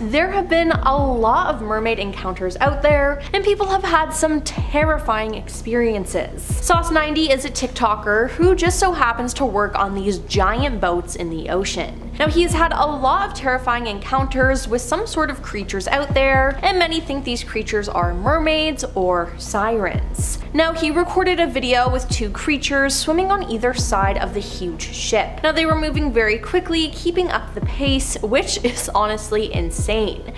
There have been a lot of mermaid encounters out there, and people have had some terrifying experiences. Sauce90 is a TikToker who just so happens to work on these giant boats in the ocean. Now, he's had a lot of terrifying encounters with some sort of creatures out there, and many think these creatures are mermaids or sirens. Now, he recorded a video with two creatures swimming on either side of the huge ship. Now, they were moving very quickly, keeping up the pace, which is honestly insane.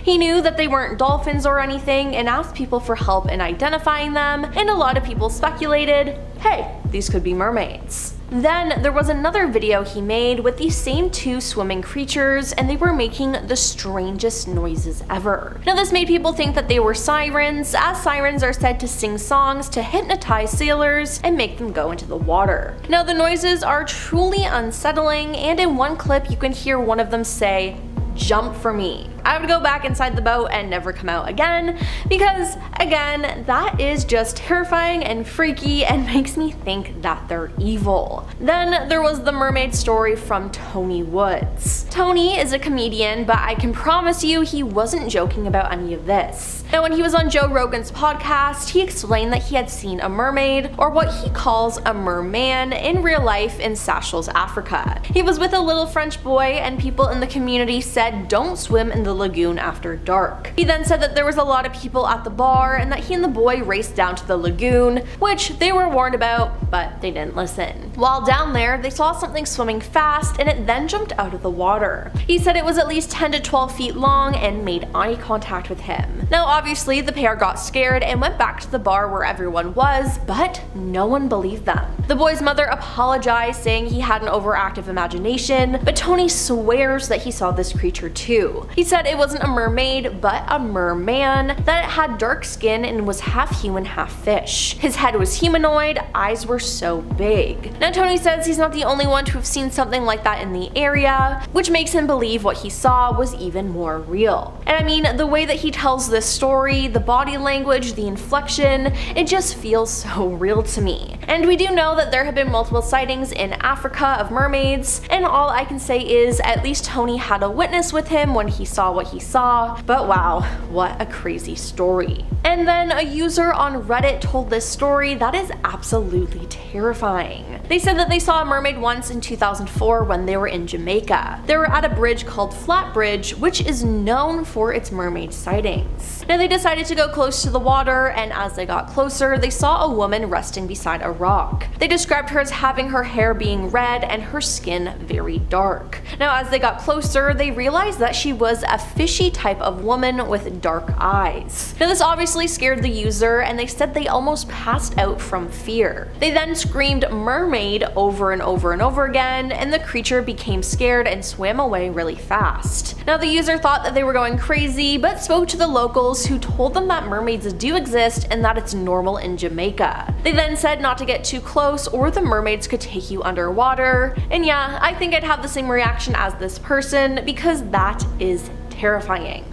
He knew that they weren't dolphins or anything and asked people for help in identifying them, and a lot of people speculated, hey, these could be mermaids. Then there was another video he made with these same two swimming creatures, and they were making the strangest noises ever. Now, this made people think that they were sirens, as sirens are said to sing songs to hypnotize sailors and make them go into the water. Now, the noises are truly unsettling, and in one clip you can hear one of them say, "Jump for me." I would go back inside the boat and never come out again, because again, that is just terrifying and freaky and makes me think that they're evil. Then there was the mermaid story from Tony Woods. Tony is a comedian, but I can promise you he wasn't joking about any of this. Now, when he was on Joe Rogan's podcast, he explained that he had seen a mermaid, or what he calls a merman, in real life in Seychelles, Africa. He was with a little French boy, and people in the community said don't swim in the lagoon after dark. He then said that there was a lot of people at the bar and that he and the boy raced down to the lagoon, which they were warned about, but they didn't listen. While down there, they saw something swimming fast and it then jumped out of the water. He said it was at least 10 to 12 feet long and made eye contact with him. Now, obviously, the pair got scared and went back to the bar where everyone was, but no one believed them. The boy's mother apologized, saying he had an overactive imagination, but Tony swears that he saw this creature too. He said it wasn't a mermaid, but a merman, that it had dark skin and was half human, half fish. His head was humanoid, eyes were so big. Now, Tony says he's not the only one to have seen something like that in the area, which makes him believe what he saw was even more real. And I mean, the way that he tells this story, the body language, the inflection, it just feels so real to me. And we do know that there have been multiple sightings in Africa of mermaids, and all I can say is at least Tony had a witness with him when he saw what he saw, but wow, what a crazy story. And then a user on Reddit told this story that is absolutely terrifying. They said that they saw a mermaid once in 2004 when they were in Jamaica. They were at a bridge called Flatbridge, which is known for its mermaid sightings. Now, they decided to go close to the water, and as they got closer, they saw a woman resting beside a rock. They described her as having her hair being red and her skin very dark. Now, as they got closer, they realized that she was a fishy type of woman with dark eyes. Now, this obviously scared the user, and they said they almost passed out from fear. They then screamed mermaid over and over and over again, and the creature became scared and swam away really fast. Now, the user thought that they were going crazy, but spoke to the locals, who told them that mermaids do exist and that it's normal in Jamaica. They then said not to get too close or the mermaids could take you underwater, and yeah, I think I'd have the same reaction as this person, because that is terrifying.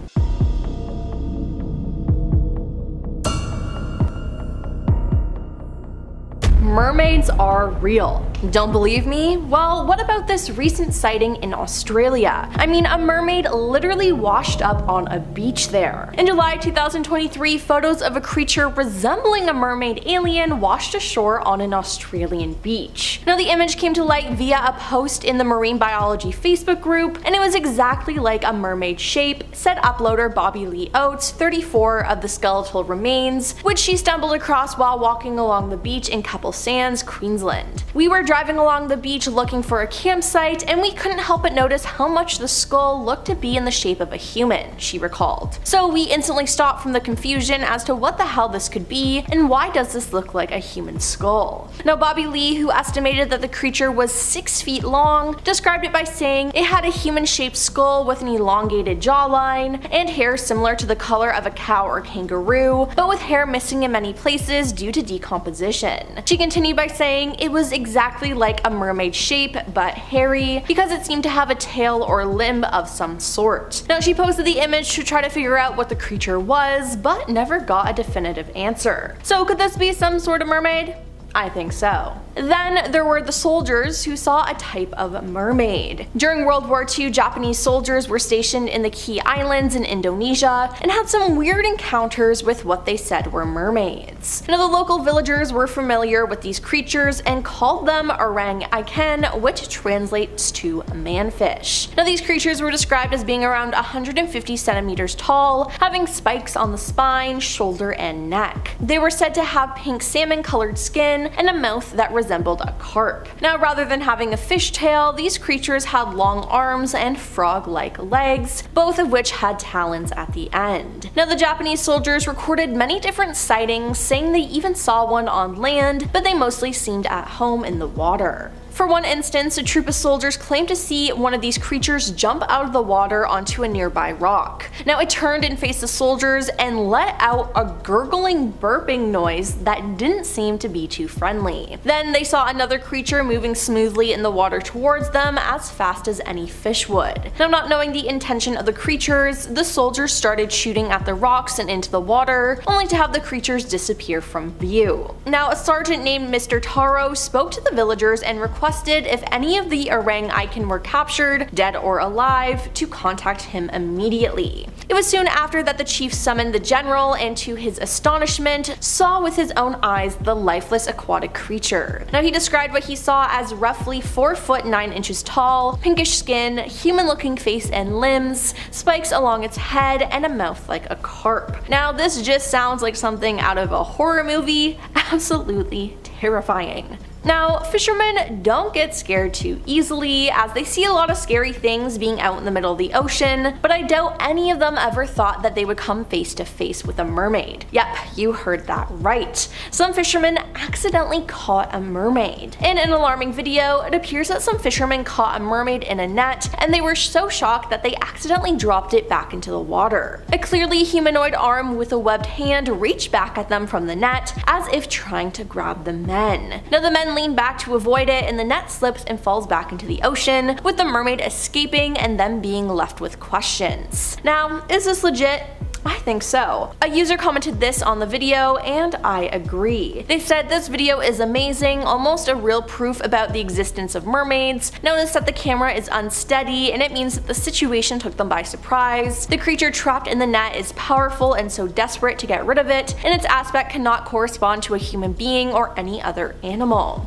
Mermaids are real. Don't believe me? Well, what about this recent sighting in Australia? I mean, a mermaid literally washed up on a beach there. In July 2023, photos of a creature resembling a mermaid alien washed ashore on an Australian beach. Now, the image came to light via a post in the Marine Biology Facebook group, and it was exactly like a mermaid shape, said uploader Bobby Lee Oates, 34, of the skeletal remains, which she stumbled across while walking along the beach in Couple Sands, Queensland. We were driving along the beach looking for a campsite, and we couldn't help but notice how much the skull looked to be in the shape of a human, she recalled. So we instantly stopped from the confusion as to what the hell this could be, and why does this look like a human skull? Now, Bobby Lee, who estimated that the creature was 6 feet long, described it by saying it had a human-shaped skull with an elongated jawline, and hair similar to the color of a cow or kangaroo, but with hair missing in many places due to decomposition. She continued by saying it was exactly like a mermaid shape, but hairy, because it seemed to have a tail or limb of some sort. Now, she posted the image to try to figure out what the creature was, but never got a definitive answer. So could this be some sort of mermaid? I think so. Then there were the soldiers who saw a type of mermaid. During World War II, Japanese soldiers were stationed in the key islands in Indonesia and had some weird encounters with what they said were mermaids. Now, the local villagers were familiar with these creatures and called them orang-iken, which translates to manfish. Now, these creatures were described as being around 150 centimeters tall, having spikes on the spine, shoulder, and neck. They were said to have pink salmon-colored skin and a mouth that resembled a carp. Now, rather than having a fishtail, these creatures had long arms and frog-like legs, both of which had talons at the end. Now, the Japanese soldiers recorded many different sightings, saying they even saw one on land, but they mostly seemed at home in the water. For one instance, a troop of soldiers claimed to see one of these creatures jump out of the water onto a nearby rock. Now, it turned and faced the soldiers and let out a gurgling, burping noise that didn't seem to be too friendly. Then they saw another creature moving smoothly in the water towards them as fast as any fish would. Now, not knowing the intention of the creatures, the soldiers started shooting at the rocks and into the water, only to have the creatures disappear from view. Now, a sergeant named Mr. Taro spoke to the villagers and requested if any of the orang-iken were captured, dead or alive, to contact him immediately. It was soon after that the chief summoned the general and, to his astonishment, saw with his own eyes the lifeless aquatic creature. Now, he described what he saw as roughly 4 foot 9 inches tall, pinkish skin, human-looking face and limbs, spikes along its head, and a mouth like a carp. Now, this just sounds like something out of a horror movie. Absolutely terrifying. Now, fishermen don't get scared too easily, as they see a lot of scary things being out in the middle of the ocean, but I doubt any of them ever thought that they would come face to face with a mermaid. Yep, you heard that right. Some fishermen accidentally caught a mermaid. In an alarming video, it appears that some fishermen caught a mermaid in a net, and they were so shocked that they accidentally dropped it back into the water. A clearly humanoid arm with a webbed hand reached back at them from the net, as if trying to grab the men. Now, the men lean back to avoid it, and the net slips and falls back into the ocean, with the mermaid escaping and them being left with questions. Now, is this legit? I think so. A user commented this on the video, and I agree. They said this video is amazing, almost a real proof about the existence of mermaids. Notice that the camera is unsteady, and it means that the situation took them by surprise. The creature trapped in the net is powerful and so desperate to get rid of it, and its aspect cannot correspond to a human being or any other animal.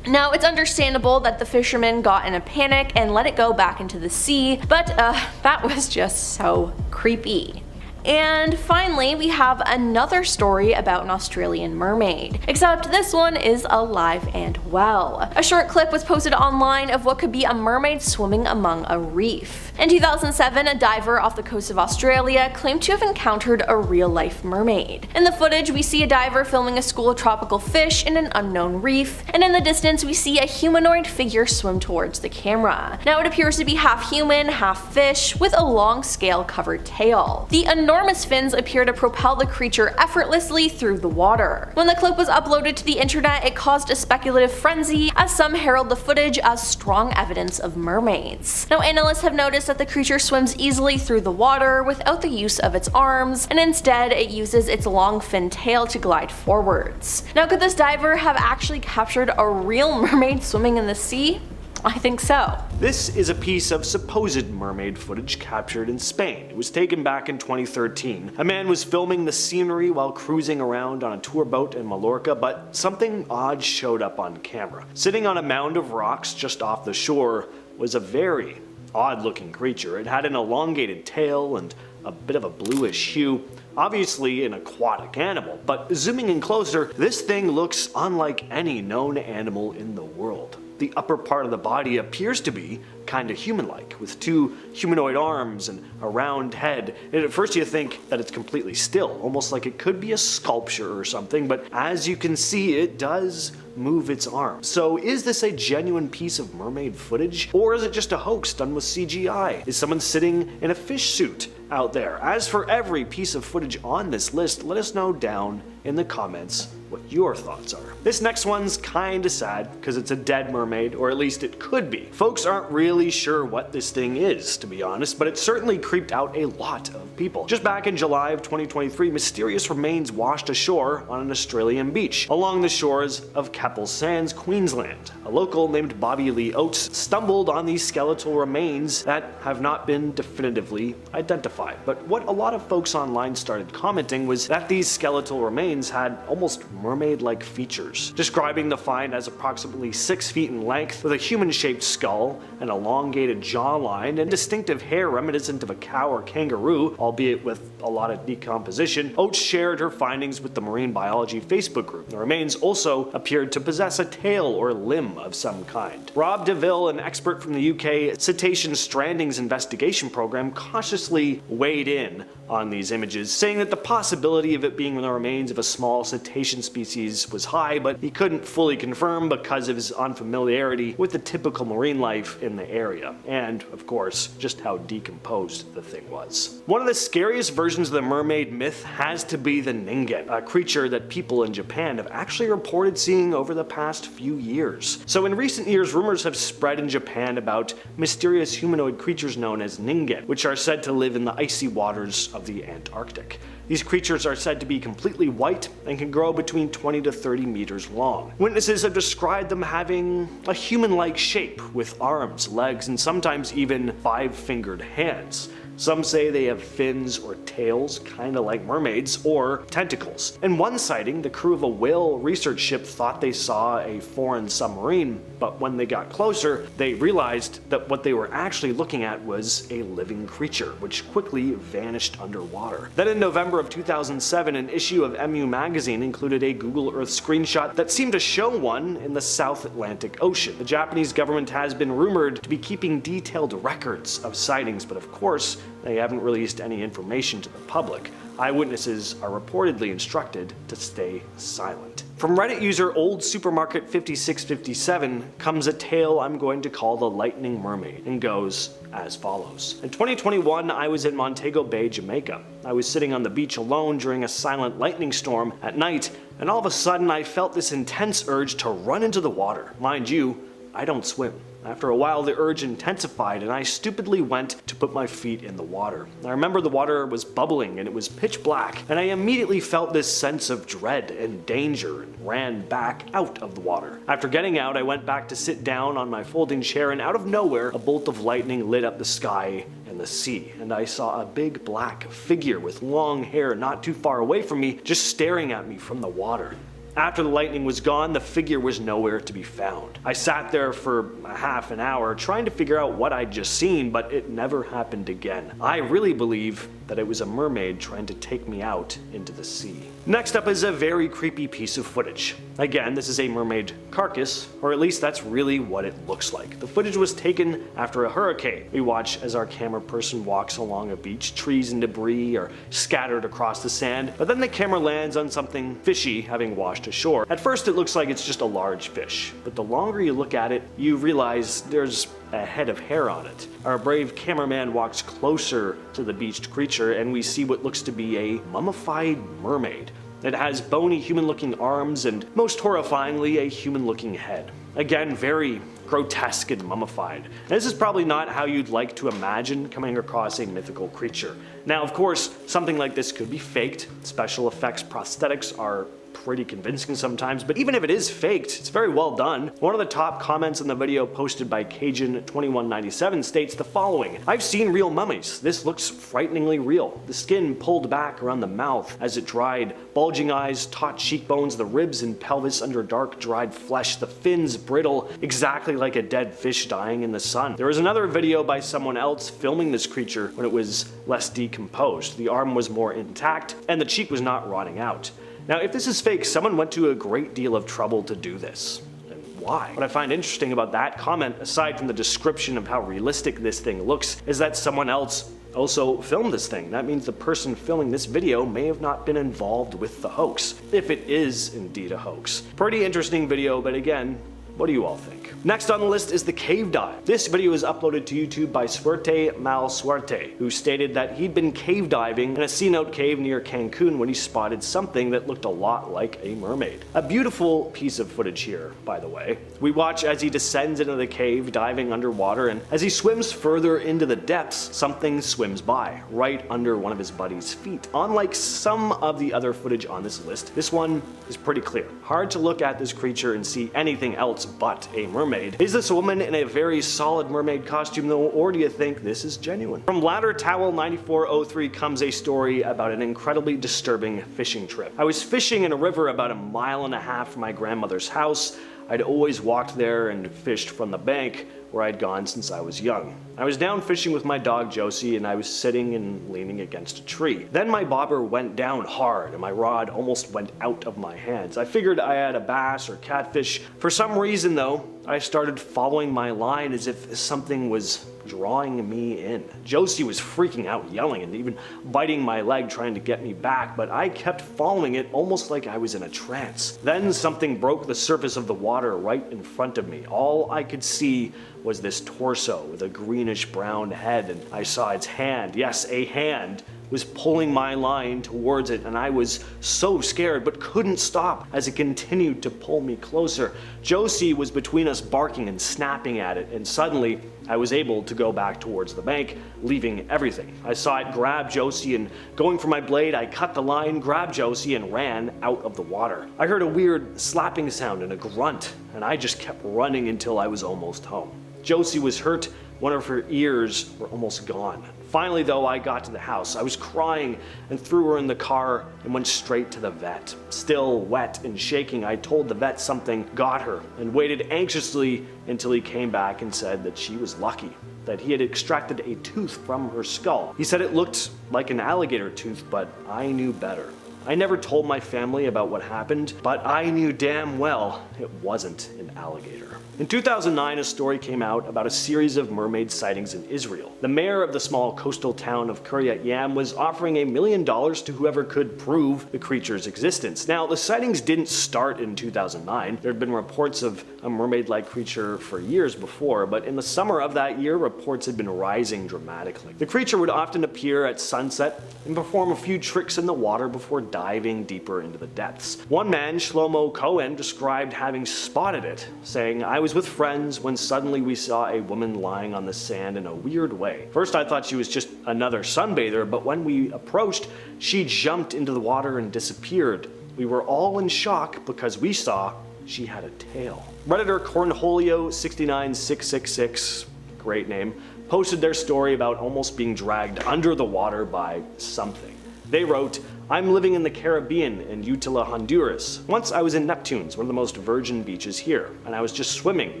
Now, it's understandable that the fishermen got in a panic and let it go back into the sea, but that was just so creepy. And finally, we have another story about an Australian mermaid, except this one is alive and well. A short clip was posted online of what could be a mermaid swimming among a reef. In 2007, a diver off the coast of Australia claimed to have encountered a real-life mermaid. In the footage, we see a diver filming a school of tropical fish in an unknown reef, and in the distance we see a humanoid figure swim towards the camera. Now, it appears to be half human, half fish, with a long scale-covered tail. The enormous fins appear to propel the creature effortlessly through the water. When the clip was uploaded to the internet, it caused a speculative frenzy, as some herald the footage as strong evidence of mermaids. Now, analysts have noticed that the creature swims easily through the water without the use of its arms, and instead it uses its long fin tail to glide forwards. Now, could this diver have actually captured a real mermaid swimming in the sea? I think so. This is a piece of supposed mermaid footage captured in Spain. It was taken back in 2013. A man was filming the scenery while cruising around on a tour boat in Mallorca, but something odd showed up on camera. Sitting on a mound of rocks just off the shore was a very odd-looking creature. It had an elongated tail and a bit of a bluish hue. Obviously an aquatic animal, but zooming in closer, this thing looks unlike any known animal in the world. The upper part of the body appears to be kinda human-like, with 2 humanoid arms and a round head. And at first you think that it's completely still, almost like it could be a sculpture or something, but as you can see, it does move its arms. So is this a genuine piece of mermaid footage, or is it just a hoax done with CGI? Is someone sitting in a fish suit out there? As for every piece of footage on this list, let us know down in the comments what your thoughts are. This next one's kinda sad, because it's a dead mermaid, or at least it could be. Folks aren't really really sure what this thing is, to be honest, but it certainly creeped out a lot of people. Just back in July of 2023, mysterious remains washed ashore on an Australian beach, along the shores of Keppel Sands, Queensland. A local named Bobby Lee Oates stumbled on these skeletal remains that have not been definitively identified. But what a lot of folks online started commenting was that these skeletal remains had almost mermaid-like features, describing the find as approximately 6 feet in length, with a human-shaped skull, an elongated jawline, and distinctive hair reminiscent of a cow or kangaroo, albeit with a lot of decomposition. Oates shared her findings with the Marine Biology Facebook group. The remains also appeared to possess a tail or limb of some kind. Rob DeVille, an expert from the UK Cetacean Strandings Investigation Program, cautiously weighed in on these images, saying that the possibility of it being the remains of a small cetacean species was high, but he couldn't fully confirm because of his unfamiliarity with the typical marine life in the area, and, of course, just how decomposed the thing was. One of the scariest versions of the mermaid myth has to be the Ningen, a creature that people in Japan have actually reported seeing over the past few years. So in recent years, rumors have spread in Japan about mysterious humanoid creatures known as Ningen, which are said to live in the icy waters of the Antarctic. These creatures are said to be completely white and can grow between 20 to 30 meters long. Witnesses have described them having a human-like shape with arms, legs, and sometimes even 5-fingered hands. Some say they have fins or tails, kinda like mermaids, or tentacles. In one sighting, the crew of a whale research ship thought they saw a foreign submarine, but when they got closer, they realized that what they were actually looking at was a living creature, which quickly vanished underwater. Then in November of 2007, an issue of MU magazine included a Google Earth screenshot that seemed to show one in the South Atlantic Ocean. The Japanese government has been rumored to be keeping detailed records of sightings, but of course, they haven't released any information to the public. Eyewitnesses are reportedly instructed to stay silent. From Reddit user OldSupermarket5657 comes a tale I'm going to call the Lightning Mermaid, and goes as follows. In 2021, I was in Montego Bay, Jamaica. I was sitting on the beach alone during a silent lightning storm at night, and all of a sudden I felt this intense urge to run into the water. Mind you, I don't swim. After a while, the urge intensified, and I stupidly went to put my feet in the water. I remember the water was bubbling and it was pitch black, and I immediately felt this sense of dread and danger and ran back out of the water. After getting out, I went back to sit down on my folding chair, and out of nowhere, a bolt of lightning lit up the sky and the sea, and I saw a big black figure with long hair not too far away from me, just staring at me from the water. After the lightning was gone, the figure was nowhere to be found. I sat there for a half an hour trying to figure out what I'd just seen, but it never happened again. I really believe that it was a mermaid trying to take me out into the sea. Next up is a very creepy piece of footage. Again, this is a mermaid carcass, or at least that's really what it looks like. The footage was taken after a hurricane. We watch as our camera person walks along a beach. Trees and debris are scattered across the sand, but then the camera lands on something fishy having washed ashore. At first it looks like it's just a large fish, but the longer you look at it, you realize there's a head of hair on it. Our brave cameraman walks closer to the beached creature, and we see what looks to be a mummified mermaid. It has bony human-looking arms and, most horrifyingly, a human-looking head. Again, very grotesque and mummified. This is probably not how you'd like to imagine coming across a mythical creature. Now, of course, something like this could be faked. Special effects prosthetics are pretty convincing sometimes, but even if it is faked, it's very well done. One of the top comments in the video posted by Cajun2197 states the following: "I've seen real mummies. This looks frighteningly real. The skin pulled back around the mouth as it dried, bulging eyes, taut cheekbones, the ribs and pelvis under dark dried flesh, the fins brittle, exactly like a dead fish dying in the sun." There was another video by someone else filming this creature when it was less decomposed. The arm was more intact and the cheek was not rotting out. Now, if this is fake, someone went to a great deal of trouble to do this. And why? What I find interesting about that comment, aside from the description of how realistic this thing looks, is that someone else also filmed this thing. That means the person filming this video may have not been involved with the hoax, if it is indeed a hoax. Pretty interesting video, but again, What do you all think? Next on the list is the cave dive. This video was uploaded to YouTube by Suerte Mal Suerte, who stated that he'd been cave diving in a Cenote cave near Cancun when he spotted something that looked a lot like a mermaid. A beautiful piece of footage here, by the way. We watch as he descends into the cave, diving underwater, and as he swims further into the depths, something swims by, right under one of his buddy's feet. Unlike some of the other footage on this list, this one is pretty clear. Hard to look at this creature and see anything else but a mermaid. Is this a woman in a very solid mermaid costume though, or do you think this is genuine? From Ladder Towel 9403 comes a story about an incredibly disturbing fishing trip. I was fishing in a river about 1.5 miles from my grandmother's house. I'd always walked there and fished from the bank where I'd gone since I was young. I was down fishing with my dog Josie, and I was sitting and leaning against a tree. Then my bobber went down hard and my rod almost went out of my hands. I figured I had a bass or catfish. For some reason though, I started following my line as if something was drawing me in. Josie was freaking out, yelling and even biting my leg trying to get me back, but I kept following it almost like I was in a trance. Then something broke the surface of the water right in front of me. All I could see was this torso with a greenish brown head, and I saw its hand, yes, a hand, was pulling my line towards it, and I was so scared but couldn't stop as it continued to pull me closer. Josie was between us, barking and snapping at it, and suddenly I was able to go back towards the bank, leaving everything. I saw it grab Josie, and going for my blade, I cut the line, grabbed Josie, and ran out of the water. I heard a weird slapping sound and a grunt, and I just kept running until I was almost home. Josie was hurt. One of her ears were almost gone. Finally though, I got to the house. I was crying and threw her in the car and went straight to the vet. Still wet and shaking, I told the vet something got her and waited anxiously until he came back and said that she was lucky, that he had extracted a tooth from her skull. He said it looked like an alligator tooth, but I knew better. I never told my family about what happened, but I knew damn well it wasn't an alligator. In 2009, a story came out about a series of mermaid sightings in Israel. The mayor of the small coastal town of Kiryat Yam was offering $1 million to whoever could prove the creature's existence. Now, the sightings didn't start in 2009. There had been reports of a mermaid-like creature for years before, but in the summer of that year, reports had been rising dramatically. The creature would often appear at sunset and perform a few tricks in the water before diving deeper into the depths. One man, Shlomo Cohen, described having spotted it, saying, "I was with friends when suddenly we saw a woman lying on the sand in a weird way. First I thought she was just another sunbather, but when we approached, she jumped into the water and disappeared. We were all in shock because we saw she had a tail." Redditor Cornholio69666, great name, posted their story about almost being dragged under the water by something. They wrote, "I'm living in the Caribbean in Utila, Honduras. Once I was in Neptune's, one of the most virgin beaches here, and I was just swimming,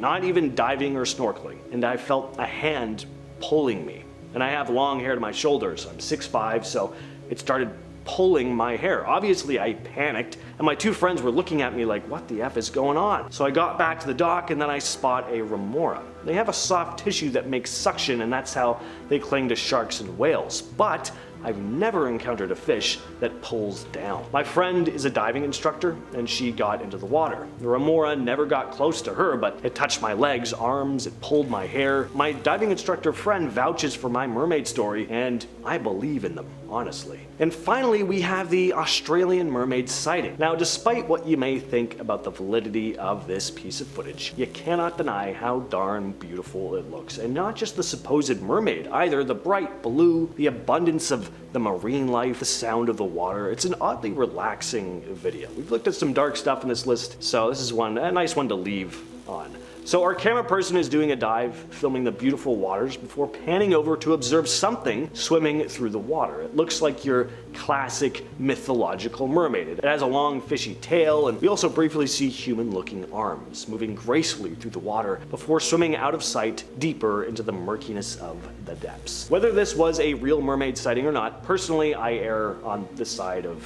not even diving or snorkeling, and I felt a hand pulling me. And I have long hair to my shoulders. I'm 6'5", so it started pulling my hair. Obviously I panicked, and my two friends were looking at me like, what the F is going on? So I got back to the dock, and then I spot a remora. They have a soft tissue that makes suction, and that's how they cling to sharks and whales. But I've never encountered a fish that pulls down. My friend is a diving instructor, and she got into the water. The remora never got close to her, but it touched my legs, arms, it pulled my hair. My diving instructor friend vouches for my mermaid story, and I believe in them, honestly. And finally, we have the Australian mermaid sighting. Now, despite what you may think about the validity of this piece of footage, you cannot deny how darn beautiful it looks. And not just the supposed mermaid either, the bright blue, the abundance of the marine life, the sound of the water. It's an oddly relaxing video. We've looked at some dark stuff in this list, so this is a nice one to leave on. So our camera person is doing a dive, filming the beautiful waters before panning over to observe something swimming through the water. It looks like your classic mythological mermaid. It has a long fishy tail, and we also briefly see human-looking arms moving gracefully through the water before swimming out of sight deeper into the murkiness of the depths. Whether this was a real mermaid sighting or not, personally I err on the side of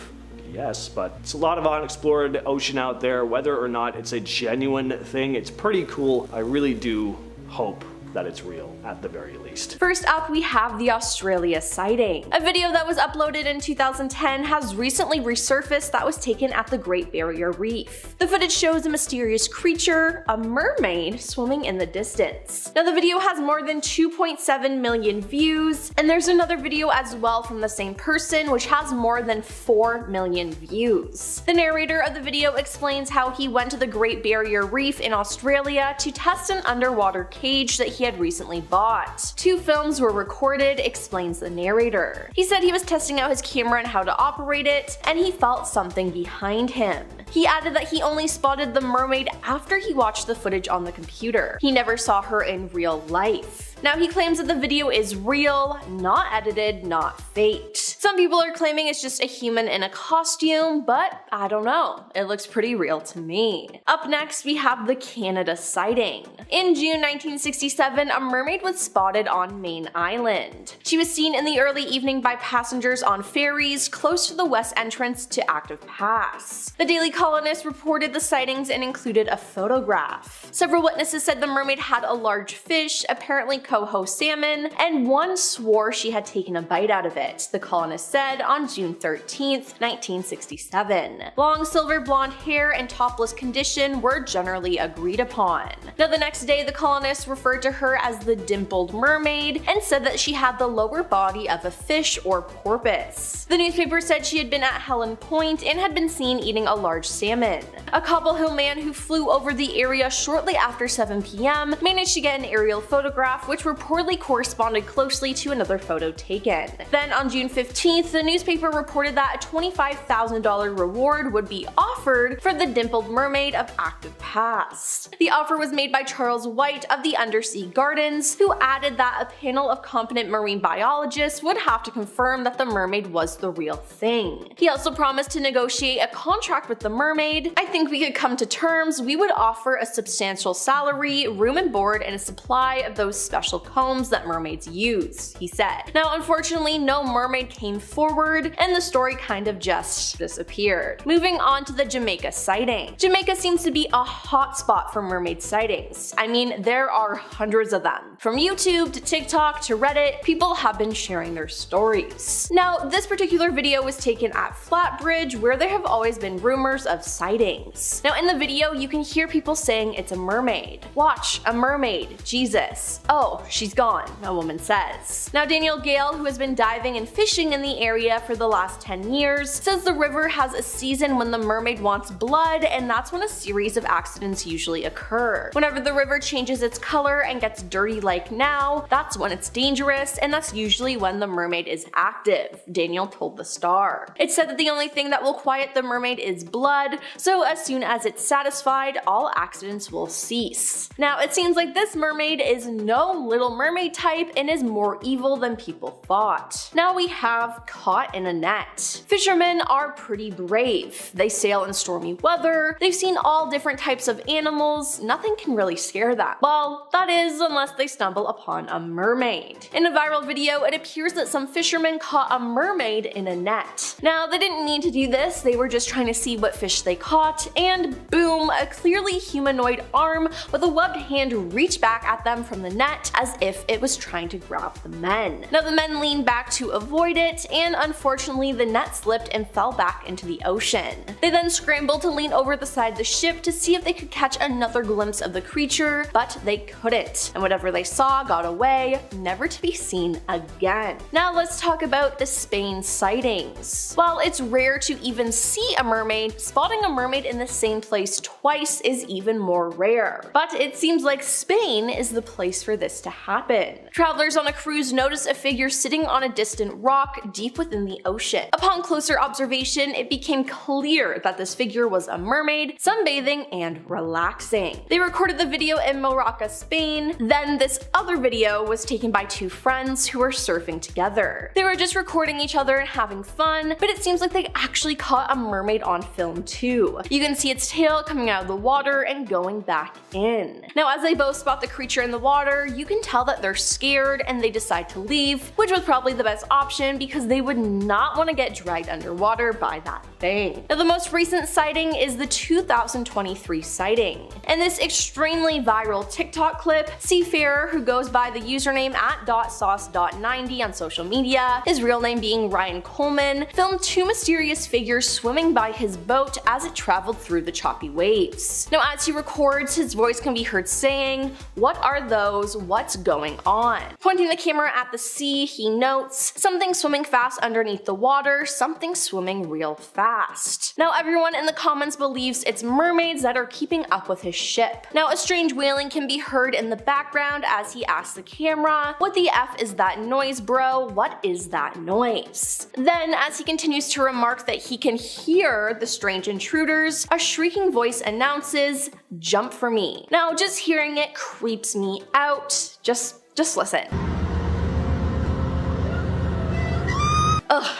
yes, but it's a lot of unexplored ocean out there. Whether or not it's a genuine thing, it's pretty cool. I really do hope that it's real, at the very least. First up, we have the Australia sighting. A video that was uploaded in 2010 has recently resurfaced that was taken at the Great Barrier Reef. The footage shows a mysterious creature, a mermaid, swimming in the distance. Now the video has more than 2.7 million views, and there's another video as well from the same person which has more than 4 million views. The narrator of the video explains how he went to the Great Barrier Reef in Australia to test an underwater cage that he had recently bought. 2 films were recorded, explains the narrator. He said he was testing out his camera and how to operate it, and he felt something behind him. He added that he only spotted the mermaid after he watched the footage on the computer. He never saw her in real life. Now he claims that the video is real, not edited, not faked. Some people are claiming it's just a human in a costume, but I don't know. It looks pretty real to me. Up next, we have the Canada sighting. In June 1967, a mermaid was spotted on Main Island. She was seen in the early evening by passengers on ferries close to the west entrance to Active Pass. The Daily Colonist reported the sightings and included a photograph. Several witnesses said the mermaid had a large fish, apparently coho salmon, and one swore she had taken a bite out of it, the Colonist said on June 13, 1967. Long silver blonde hair and topless condition were generally agreed upon. Now the next day, the Colonist referred to her as the dimpled mermaid and said that she had the lower body of a fish or porpoise. The newspaper said she had been at Helen Point and had been seen eating a large salmon. A Cobble Hill man who flew over the area shortly after 7 p.m. managed to get an aerial photograph which reportedly corresponded closely to another photo taken. Then on June 15th, the newspaper reported that a $25,000 reward would be offered for the dimpled mermaid of Active Pass. The offer was made by Charles White of the Undersea Gardens, who added that a panel of competent marine biologists would have to confirm that the mermaid was the real thing. He also promised to negotiate a contract with the mermaid. I think we could come to terms. We would offer a substantial salary, room and board, and a supply of those special combs that mermaids use, he said. Now unfortunately, no mermaid came forward, and the story kind of just disappeared. Moving on to the Jamaica sighting. Jamaica seems to be a hotspot for mermaid sightings. I mean, there are hundreds of them. From YouTube to TikTok to Reddit, people have been sharing their stories. Now, this particular video was taken at Flatbridge, where there have always been rumors of sightings. Now in the video, you can hear people saying it's a mermaid. Watch, a mermaid, Jesus. Oh, she's gone, a woman says. Now Daniel Gale, who has been diving and fishing in the area for the last 10 years, says the river has a season when the mermaid wants blood, and that's when a series of accidents usually occur. Whenever the river changes its color and gets dirty like now, that's when it's dangerous, and that's usually when the mermaid is active, Daniel told the Star. It's said that the only thing that will quiet the mermaid is blood, so as soon as it's satisfied, all accidents will cease. Now it seems like this mermaid is no Little Mermaid type and is more evil than people thought. Now we have caught in a net. Fishermen are pretty brave. They sail in stormy weather, they've seen all different types of animals, nothing can really scare them. Well, that is unless they stumble upon a mermaid. In a viral video, it appears that some fishermen caught a mermaid in a net. Now they didn't need to do this, they were just trying to see what fish they caught, and boom, a clearly humanoid arm with a webbed hand reached back at them from the net as if it was trying to grab the men. Now the men leaned back to avoid it, and unfortunately the net slipped and fell back into the ocean. They then scrambled to lean over the side of the ship to see if they could catch another glimpse of the creature, but they couldn't, and whatever they saw got away, never to be seen again. Now let's talk about the Spain sightings. While it's rare to even see a mermaid, spotting a mermaid in the same place twice is even more rare. But it seems like Spain is the place for this to happen. Travelers on a cruise noticed a figure sitting on a distant rock deep within the ocean. Upon closer observation, it became clear that this figure was a mermaid, sunbathing and relaxing. They recorded the video in Morocco, Spain. Then this other video was taken by 2 friends who were surfing together. They were just recording each other and having fun, but it seems like they actually caught a mermaid on film too. You can see its tail coming out of the water and going back in. Now as they both spot the creature in the water, you can tell that they're scared and they decide to leave, which was probably the best option because they would not want to get dragged underwater by that thing. Now, the most recent sighting is the 2023 sighting. In this extremely viral TikTok clip, seafarer who goes by the username @sauce.90 on social media, his real name being Ryan Coleman, filmed two mysterious figures swimming by his boat as it traveled through the choppy waves. Now, as he records, his voice can be heard saying, "What are those? What's going on?" Pointing the camera at the sea, he notes, "Something swimming fast underneath the water, something swimming real fast." Now, everyone in the comments believes it's mermaids that are keeping up with his ship. Now, a strange wailing can be heard in the background as he asks the camera, "What the F is that noise, bro? What is that noise?" Then, as he continues to remark that he can hear the strange intruders, a shrieking voice announces, "Jump for me." Now, just hearing it creeps me out. Just listen.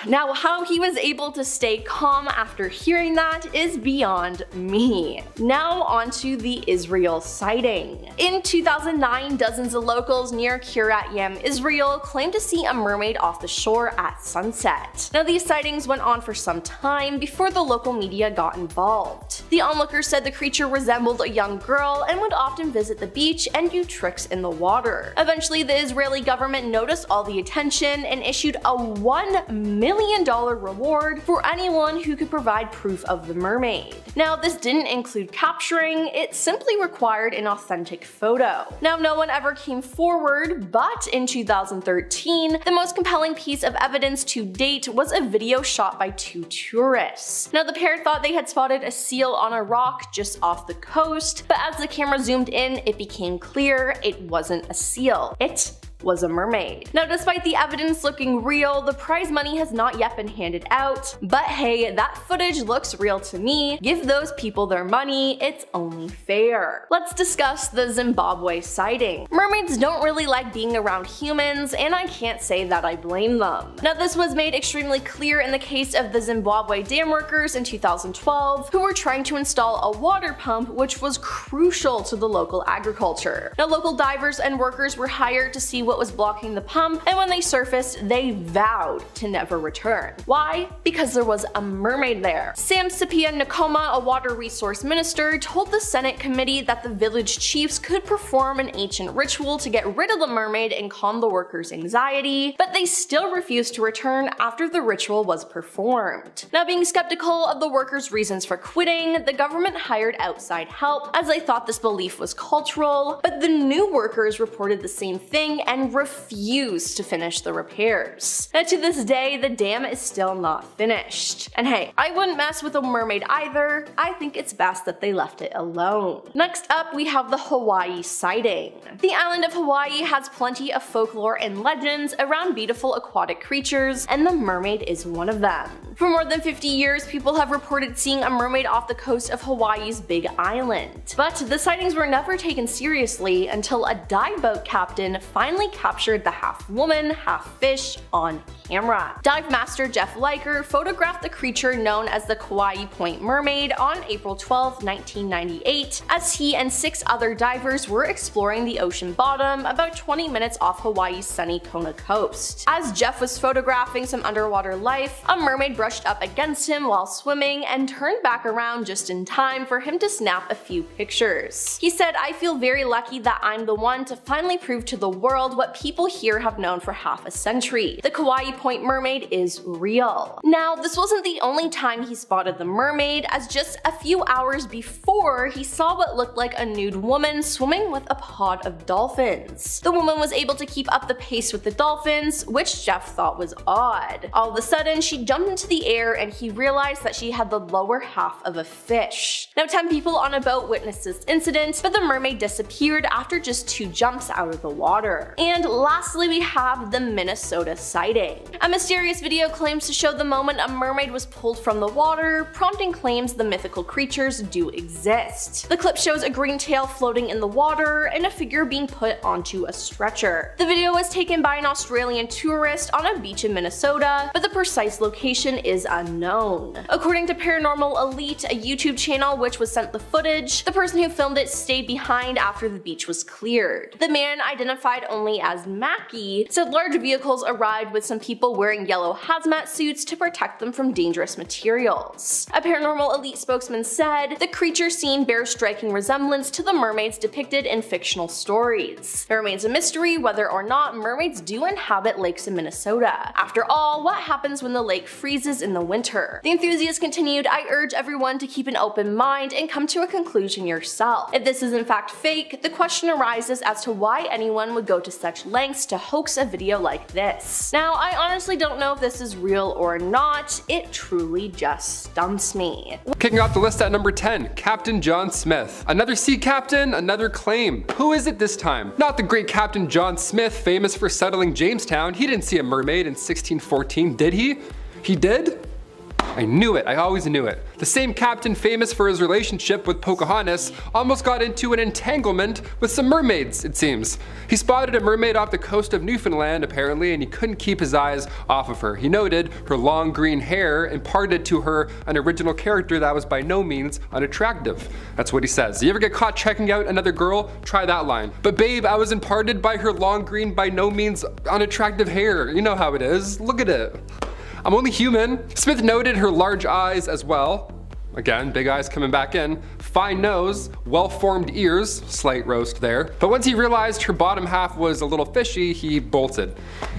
Now, how he was able to stay calm after hearing that is beyond me. Now onto the Israel sighting. In 2009, dozens of locals near Kiryat Yam, Israel, claimed to see a mermaid off the shore at sunset. Now, these sightings went on for some time before the local media got involved. The onlookers said the creature resembled a young girl and would often visit the beach and do tricks in the water. Eventually, the Israeli government noticed all the attention and issued a $1 million reward for anyone who could provide proof of the mermaid. Now, this didn't include capturing, it simply required an authentic photo. Now, no one ever came forward, but in 2013, the most compelling piece of evidence to date was a video shot by two tourists. Now, the pair thought they had spotted a seal on a rock just off the coast, but as the camera zoomed in, it became clear it wasn't a seal. It was a mermaid. Now, despite the evidence looking real, the prize money has not yet been handed out, but hey, that footage looks real to me. Give those people their money, it's only fair. Let's discuss the Zimbabwe sighting. Mermaids don't really like being around humans, and I can't say that I blame them. Now, this was made extremely clear in the case of the Zimbabwe dam workers in 2012, who were trying to install a water pump which was crucial to the local agriculture. Now, local divers and workers were hired to see what was blocking the pump, and when they surfaced, they vowed to never return. Why? Because there was a mermaid there. Sam Sipia Nkoma, a water resource minister, told the Senate committee that the village chiefs could perform an ancient ritual to get rid of the mermaid and calm the workers' anxiety, but they still refused to return after the ritual was performed. Now, being skeptical of the workers' reasons for quitting, the government hired outside help as they thought this belief was cultural, but the new workers reported the same thing and refused to finish the repairs. Now, to this day, the dam is still not finished. And hey, I wouldn't mess with a mermaid either. I think it's best that they left it alone. Next up, we have the Hawaii sighting. The island of Hawaii has plenty of folklore and legends around beautiful aquatic creatures, and the mermaid is one of them. For more than 50 years, people have reported seeing a mermaid off the coast of Hawaii's Big Island. But the sightings were never taken seriously until a dive boat captain finally captured the half-woman, half-fish on camera. Dive master Jeff Liker photographed the creature known as the Kauai Point Mermaid on April 12, 1998, as he and 6 other divers were exploring the ocean bottom about 20 minutes off Hawaii's sunny Kona coast. As Jeff was photographing some underwater life, a mermaid brushed up against him while swimming and turned back around just in time for him to snap a few pictures. He said, "I feel very lucky that I'm the one to finally prove to the world what people here have known for half a century. The Kauai Point Mermaid is real." Now, this wasn't the only time he spotted the mermaid, as just a few hours before, he saw what looked like a nude woman swimming with a pod of dolphins. The woman was able to keep up the pace with the dolphins, which Jeff thought was odd. All of a sudden, she jumped into the air and he realized that she had the lower half of a fish. Now, 10 people on a boat witnessed this incident, but the mermaid disappeared after just 2 jumps out of the water. And lastly, we have the Minnesota sighting. A mysterious video claims to show the moment a mermaid was pulled from the water, prompting claims the mythical creatures do exist. The clip shows a green tail floating in the water and a figure being put onto a stretcher. The video was taken by an Australian tourist on a beach in Minnesota, but the precise location is unknown. According to Paranormal Elite, a YouTube channel which was sent the footage, the person who filmed it stayed behind after the beach was cleared. The man, identified only family as Mackie, said large vehicles arrived with some people wearing yellow hazmat suits to protect them from dangerous materials. A paranormal elite spokesman said, "The creature seen bears striking resemblance to the mermaids depicted in fictional stories. It remains a mystery whether or not mermaids do inhabit lakes in Minnesota. After all, what happens when the lake freezes in the winter?" The enthusiast continued, "I urge everyone to keep an open mind and come to a conclusion yourself. If this is in fact fake, the question arises as to why anyone would go to such lengths to hoax a video like this." Now, I honestly don't know if this is real or not. It truly just stumps me. Kicking off the list at number 10, Captain John Smith. Another sea captain, another claim. Who is it this time? Not the great Captain John Smith, famous for settling Jamestown. He didn't see a mermaid in 1614, did he? He did? I knew it, I always knew it. The same captain famous for his relationship with Pocahontas almost got into an entanglement with some mermaids, it seems. He spotted a mermaid off the coast of Newfoundland apparently, and he couldn't keep his eyes off of her. He noted her long green hair imparted to her an original character that was by no means unattractive. That's what he says. You ever get caught checking out another girl? Try that line. "But babe, I was imparted by her long green by no means unattractive hair." You know how it is. Look at it. I'm only human. Smith noted her large eyes as well. Again, big eyes coming back in. Fine nose, well-formed ears, slight roast there. But once he realized her bottom half was a little fishy, he bolted.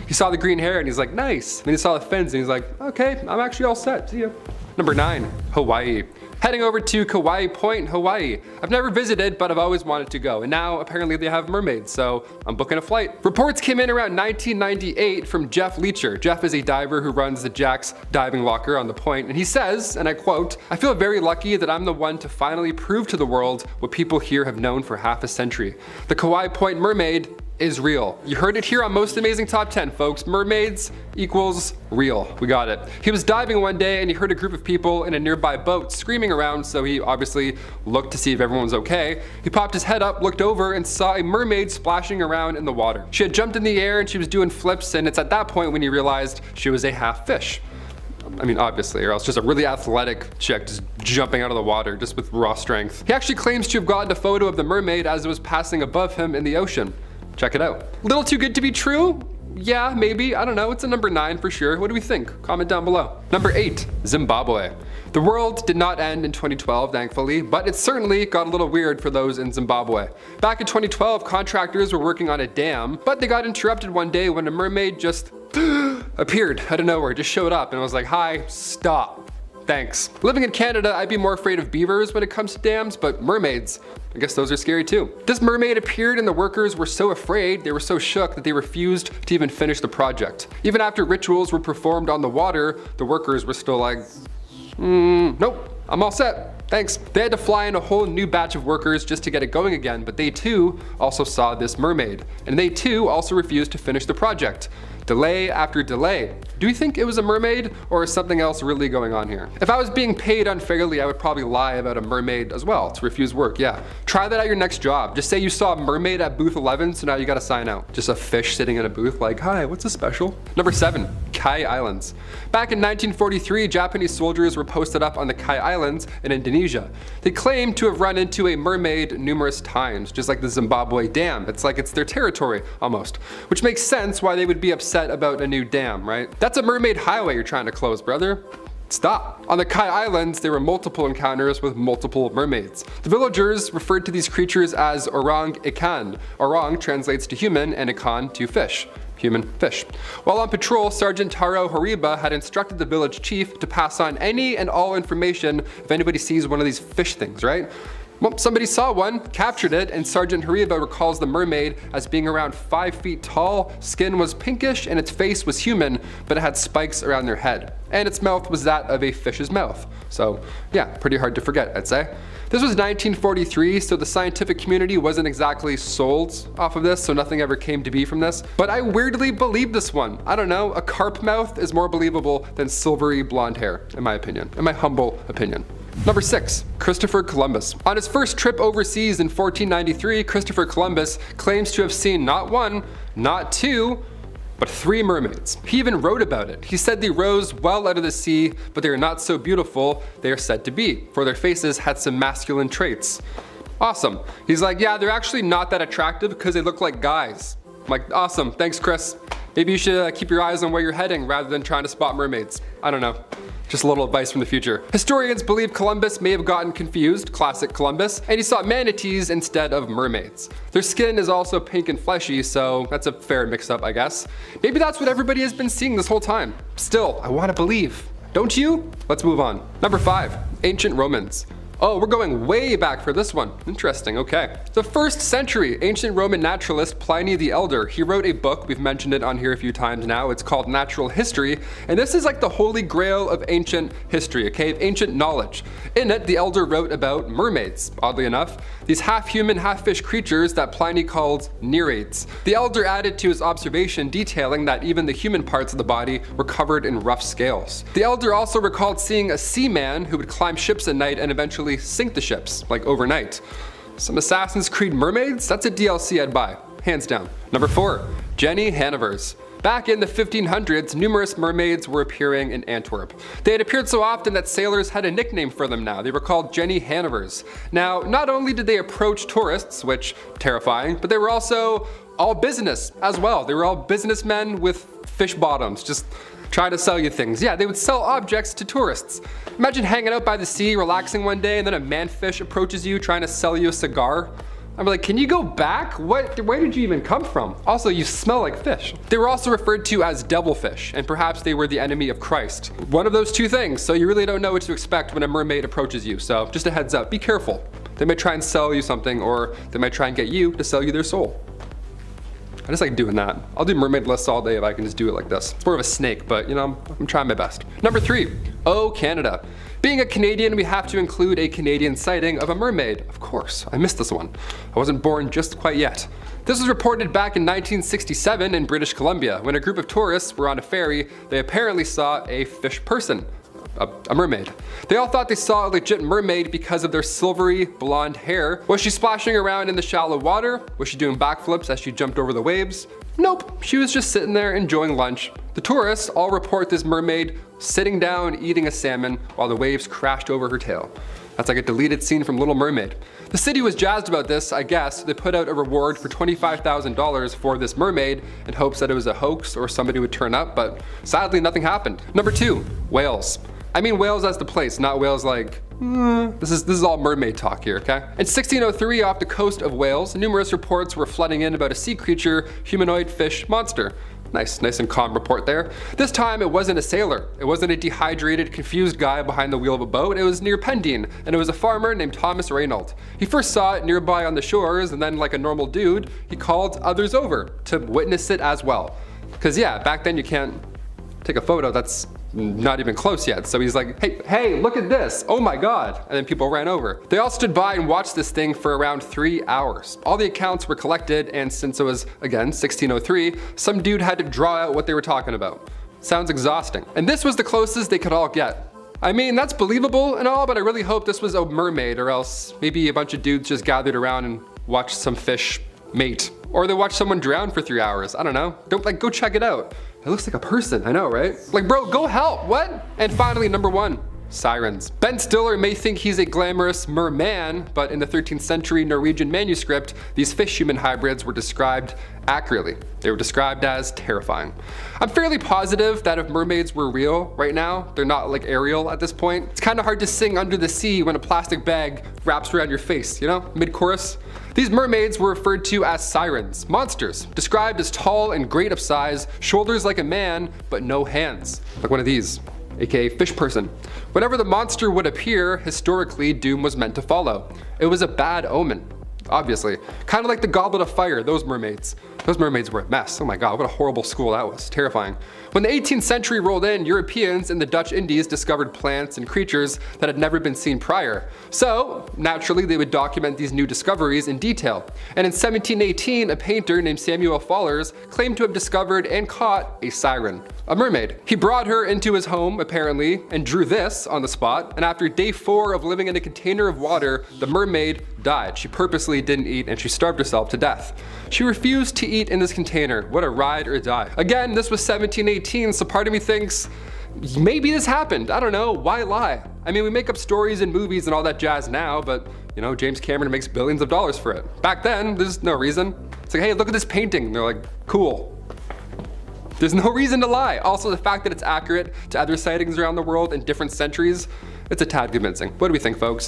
He saw the green hair and he's like, nice. Then he saw the fins and he's like, okay, I'm actually all set, see ya. Number 9, Hawaii. Heading over to Kauai Point, Hawaii. I've never visited, but I've always wanted to go. And now apparently they have mermaids, so I'm booking a flight. Reports came in around 1998 from Jeff Leacher. Jeff is a diver who runs the Jack's Diving Locker on the point, and he says, and I quote, "I feel very lucky that I'm the one to finally prove to the world what people here have known for half a century. The Kauai Point mermaid is real." You heard it here on Most Amazing Top 10, folks. Mermaids equals real. We got it. He was diving one day and he heard a group of people in a nearby boat screaming around, so he obviously looked to see if everyone was okay. He popped his head up, looked over, and saw a mermaid splashing around in the water. She had jumped in the air and she was doing flips, and it's at that point when he realized she was a half fish. I mean, obviously, or else just a really athletic chick just jumping out of the water just with raw strength. He actually claims to have gotten a photo of the mermaid as it was passing above him in the ocean. Check it out. Little too good to be true? Yeah, maybe, I don't know, it's a number 9 for sure. What do we think? Comment down below. Number 8, Zimbabwe. The world did not end in 2012, thankfully, but it certainly got a little weird for those in Zimbabwe. Back in 2012, contractors were working on a dam, but they got interrupted one day when a mermaid just appeared out of nowhere, just showed up and was like, hi, stop. Thanks. Living in Canada, I'd be more afraid of beavers when it comes to dams, but mermaids, I guess those are scary too. This mermaid appeared and the workers were so afraid, they were so shook that they refused to even finish the project. Even after rituals were performed on the water, the workers were still like, nope, I'm all set. Thanks. They had to fly in a whole new batch of workers just to get it going again, but they too also saw this mermaid. And they too also refused to finish the project. Delay after delay. Do you think it was a mermaid, or is something else really going on here? If I was being paid unfairly, I would probably lie about a mermaid as well, to refuse work, yeah. Try that at your next job. Just say you saw a mermaid at booth 11, so now you gotta sign out. Just a fish sitting in a booth like, hi, what's a special? Number 7, Kai Islands. Back in 1943, Japanese soldiers were posted up on the Kai Islands in Indonesia. They claimed to have run into a mermaid numerous times, just like the Zimbabwe dam. It's like it's their territory, almost. Which makes sense why they would be upset about a new dam, right? That's a mermaid highway you're trying to close, brother. Stop. On the Kai Islands, there were multiple encounters with multiple mermaids. The villagers referred to these creatures as orang ikan. Orang translates to human and ikan to fish. Human fish. While on patrol, Sergeant Taro Horiba had instructed the village chief to pass on any and all information if anybody sees one of these fish things, right? Well, somebody saw one, captured it, and Sergeant Horiba recalls the mermaid as being around 5 feet tall, skin was pinkish, and its face was human, but it had spikes around their head. And its mouth was that of a fish's mouth. So yeah, pretty hard to forget, I'd say. This was 1943, so the scientific community wasn't exactly sold off of this, so nothing ever came to be from this. But I weirdly believe this one. I don't know, a carp mouth is more believable than silvery blonde hair, in my opinion, in my humble opinion. Number 6, Christopher Columbus. On his first trip overseas in 1493, Christopher Columbus claims to have seen not 1, not 2, but 3 mermaids. He even wrote about it. He said they rose well out of the sea, but they are not so beautiful they are said to be, for their faces had some masculine traits. Awesome. He's like, yeah, they're actually not that attractive because they look like guys. I'm like, awesome, thanks Chris. Maybe you should keep your eyes on where you're heading rather than trying to spot mermaids. I don't know. Just a little advice from the future. Historians believe Columbus may have gotten confused, classic Columbus, and he saw manatees instead of mermaids. Their skin is also pink and fleshy, so that's a fair mix-up, I guess. Maybe that's what everybody has been seeing this whole time. Still, I want to believe. Don't you? Let's move on. Number 5, ancient Romans. Oh, we're going way back for this one. Interesting, okay. The 1st century ancient Roman naturalist Pliny the Elder, he wrote a book, we've mentioned it on here a few times now, it's called Natural History, and this is like the holy grail of ancient history, okay, of ancient knowledge. In it, the Elder wrote about mermaids, oddly enough, these half-human, half-fish creatures that Pliny called nereids. The Elder added to his observation detailing that even the human parts of the body were covered in rough scales. The Elder also recalled seeing a seaman who would climb ships at night and eventually sink the ships, like overnight. Some Assassin's Creed mermaids? That's a DLC I'd buy, hands down. Number 4, Jenny Hannovers. Back in the 1500s, numerous mermaids were appearing in Antwerp. They had appeared so often that sailors had a nickname for them now. They were called Jenny Hannovers. Now, not only did they approach tourists, which terrifying, but they were also all business as well. They were all businessmen with fish bottoms, just trying to sell you things. Yeah, they would sell objects to tourists. Imagine hanging out by the sea, relaxing one day, and then a manfish approaches you trying to sell you a cigar. I'm like, can you go back? Where did you even come from? Also, you smell like fish. They were also referred to as devilfish, and perhaps they were the enemy of Christ. One of those two things, so you really don't know what to expect when a mermaid approaches you. So just a heads up, be careful. They might try and sell you something, or they might try and get you to sell you their soul. I just like doing that. I'll do mermaid lists all day if I can just do it like this. It's more of a snake, but you know, I'm trying my best. Number 3, oh Canada. Being a Canadian, we have to include a Canadian sighting of a mermaid. Of course, I missed this one. I wasn't born just quite yet. This was reported back in 1967 in British Columbia. When a group of tourists were on a ferry, they apparently saw a fish person. A mermaid. They all thought they saw a legit mermaid because of their silvery blonde hair. Was she splashing around in the shallow water? Was she doing backflips as she jumped over the waves? Nope, she was just sitting there enjoying lunch. The tourists all report this mermaid sitting down eating a salmon while the waves crashed over her tail. That's like a deleted scene from Little Mermaid. The city was jazzed about this, I guess. They put out a reward for $25,000 for this mermaid in hopes that it was a hoax or somebody would turn up, but sadly nothing happened. Number 2, Wales. I mean Wales as the place, not Wales like, this is all mermaid talk here, okay? In 1603, off the coast of Wales, numerous reports were flooding in about a sea creature, humanoid fish monster. Nice and calm report there. This time it wasn't a sailor. It wasn't a dehydrated, confused guy behind the wheel of a boat. It was near Pendine, and it was a farmer named Thomas Reynold. He first saw it nearby on the shores, and then like a normal dude, he called others over to witness it as well. Cause yeah, back then you can't take a photo that's not even close yet. So he's like, hey, look at this. Oh my God. And then people ran over. They all stood by and watched this thing for around 3 hours. All the accounts were collected, and since it was, again, 1603, some dude had to draw out what they were talking about. Sounds exhausting. And this was the closest they could all get. I mean, that's believable and all, but I really hope this was a mermaid, or else maybe a bunch of dudes just gathered around and watched some fish mate. Or they watched someone drown for 3 hours. I don't know. Go check it out. It looks like a person, I know, right? Like, bro, go help, what? And finally, number 1, sirens. Ben Stiller may think he's a glamorous merman, but in the 13th century Norwegian manuscript, these fish-human hybrids were described accurately. They were described as terrifying. I'm fairly positive that if mermaids were real right now, they're not like Ariel at this point. It's kind of hard to sing under the sea when a plastic bag wraps around your face, you know, mid-chorus. These mermaids were referred to as sirens, monsters, described as tall and great of size, shoulders like a man, but no hands, like one of these, aka fish person. Whenever the monster would appear, historically, doom was meant to follow. It was a bad omen, obviously. Kind of like the Goblet of Fire, those mermaids. Those mermaids were a mess. Oh my God, what a horrible school that was. Terrifying. When the 18th century rolled in, Europeans in the Dutch Indies discovered plants and creatures that had never been seen prior. So, naturally, they would document these new discoveries in detail. And in 1718, a painter named Samuel Fallers claimed to have discovered and caught a siren, a mermaid. He brought her into his home, apparently, and drew this on the spot. And after day 4 of living in a container of water, the mermaid died. She purposely didn't eat, and she starved herself to death. She refused to eat in this container. What a ride or die. Again, this was 1718, so part of me thinks maybe this happened. I don't know, why lie? I mean, we make up stories and movies and all that jazz now, but you know, James Cameron makes billions of dollars for it. Back then, there's no reason. It's like, hey, look at this painting. And they're like, cool. There's no reason to lie. Also, the fact that it's accurate to other sightings around the world in different centuries, it's a tad convincing. What do we think, folks?